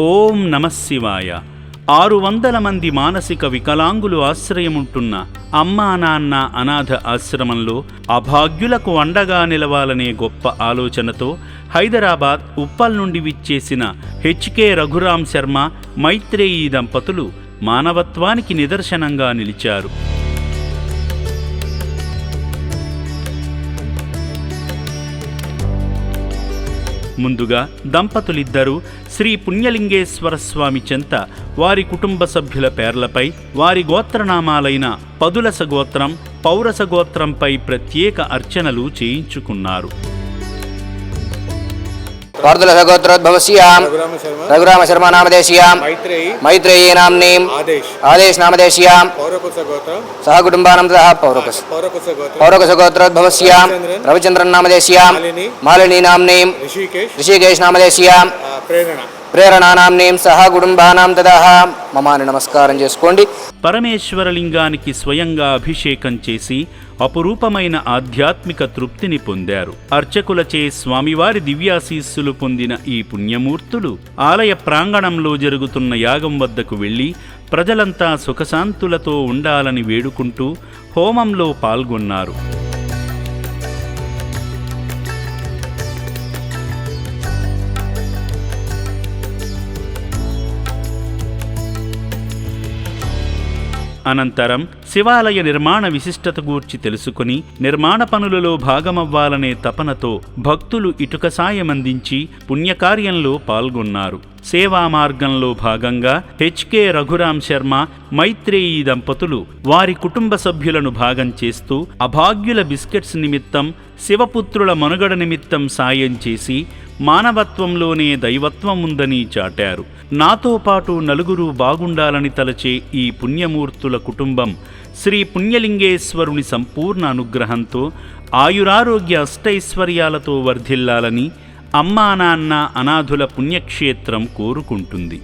ఓం నమఃశివాయ. 600 మంది మానసిక వికలాంగులు ఆశ్రయముంటున్న అమ్మా నాన్న అనాథ ఆశ్రమంలో అభాగ్యులకు అండగా నిలవాలనే గొప్ప ఆలోచనతో హైదరాబాద్ ఉప్పల్ నుండి విచ్చేసిన హెచ్కే రఘురాం శర్మ, మైత్రేయి దంపతులు మానవత్వానికి నిదర్శనంగా నిలిచారు. ముందుగా దంపతులిద్దరూ శ్రీ పుణ్యలింగేశ్వర స్వామి చెంత వారి కుటుంబ సభ్యుల పేర్లపై వారి గోత్రనామాలైన పదులస గోత్రం, పౌరస గోత్రంపై ప్రత్యేక అర్చనలు చేయించుకున్నారు. పార్దులస గోత్రోద్భవస్యాం రఘురామ శర్మ నామదేశీయాం మైత్రేయీ నామ్నీం ఆదేశ్ నామదేశీయాం సహ కుటుంబానం తథా పౌరకుశ గోత్రోద్భవస్యాం రవిచంద్రన్ నామదేశీయాం మాలినీ నామ్నీం ఋషికేశ్ నామదేశీయాం ప్రేరణానాంనీం సహ కుటుంబానాం తథా మమాని నమస్కారం చేసుకోండి. పరమేశ్వరలింగానికి స్వయంగా అభిషేకం చేసి అపురూపమైన ఆధ్యాత్మిక తృప్తిని పొందారు. అర్చకులచే స్వామివారి దివ్యాశీస్సులు పొందిన ఈ పుణ్యమూర్తులు ఆలయ ప్రాంగణంలో జరుగుతున్న యాగం వద్దకు వెళ్లి ప్రజలంతా సుఖశాంతులతో ఉండాలని వేడుకుంటూ హోమంలో పాల్గొన్నారు. అనంతరం శివాలయ నిర్మాణ విశిష్టత గూర్చి తెలుసుకుని నిర్మాణ పనులలో భాగమవ్వాలనే తపనతో భక్తులు ఇటుక సాయమందించి పుణ్యకార్యంలో పాల్గొన్నారు. సేవా మార్గంలో భాగంగా హెచ్కే రఘురాం శర్మ, మైత్రేయి దంపతులు వారి కుటుంబ సభ్యులను భాగం చేస్తూ అభాగ్యుల బిస్కెట్స్ నిమిత్తం, శివపుత్రుల మనుగడ నిమిత్తం సాయం చేసి మానవత్వంలోనే దైవత్వం ఉందని చాటారు. నాతో పాటు నలుగురు బాగుండాలని తలచే ఈ పుణ్యమూర్తుల కుటుంబం శ్రీ పుణ్యలింగేశ్వరుని సంపూర్ణ అనుగ్రహంతో ఆయురారోగ్య అష్టైశ్వర్యాలతో వర్ధిల్లాలని అమ్మా నాన్న అనాథుల పుణ్యక్షేత్రం కోరుకుంటుంది.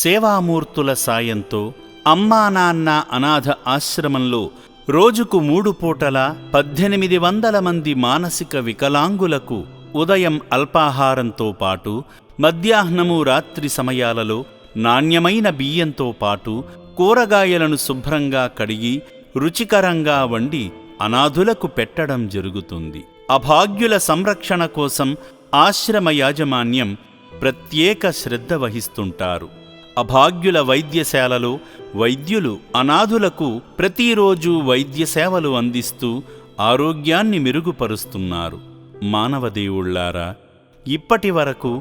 సేవామూర్తుల సాయంతో అమ్మా నాన్న అనాథ ఆశ్రమంలో రోజుకు 3 పూటలా 1800 మంది మానసిక వికలాంగులకు ఉదయం అల్పాహారంతో పాటు మధ్యాహ్నము, రాత్రి సమయాలలో నాణ్యమైన బియ్యంతో పాటు కూరగాయలను శుభ్రంగా కడిగి రుచికరంగా వండి అనాథులకు పెట్టడం జరుగుతుంది. అభాగ్యుల సంరక్షణ కోసం ఆశ్రమ యాజమాన్యం ప్రత్యేక శ్రద్ధ వహిస్తుంటారు. అభాగ్యుల వైద్యశాలలో వైద్యులు అనాథులకు ప్రతిరోజు వైద్య సేవలు అందిస్తూ ఆరోగ్యాన్ని మెరుగుపరుస్తున్నారు. మానవదేవుళ్లారా, ఇప్పటి వరకు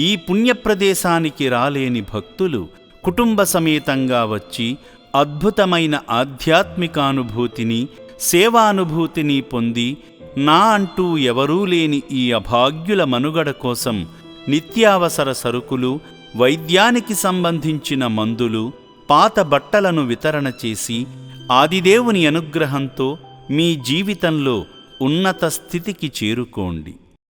ఈ పుణ్యప్రదేశానికి రాలేని భక్తులు కుటుంబ సమేతంగా వచ్చి అద్భుతమైన ఆధ్యాత్మికానుభూతిని, సేవానుభూతిని పొంది నా అంటూ ఎవరూ లేని ఈ అభాగ్యుల మనుగడ కోసం నిత్యావసర సరుకులు, వైద్యానికి సంబంధించిన మందులు, పాత బట్టలను వితరణ చేసి ఆదిదేవుని అనుగ్రహంతో మీ జీవితంలో ఉన్నత స్థితికి చేరుకోండి.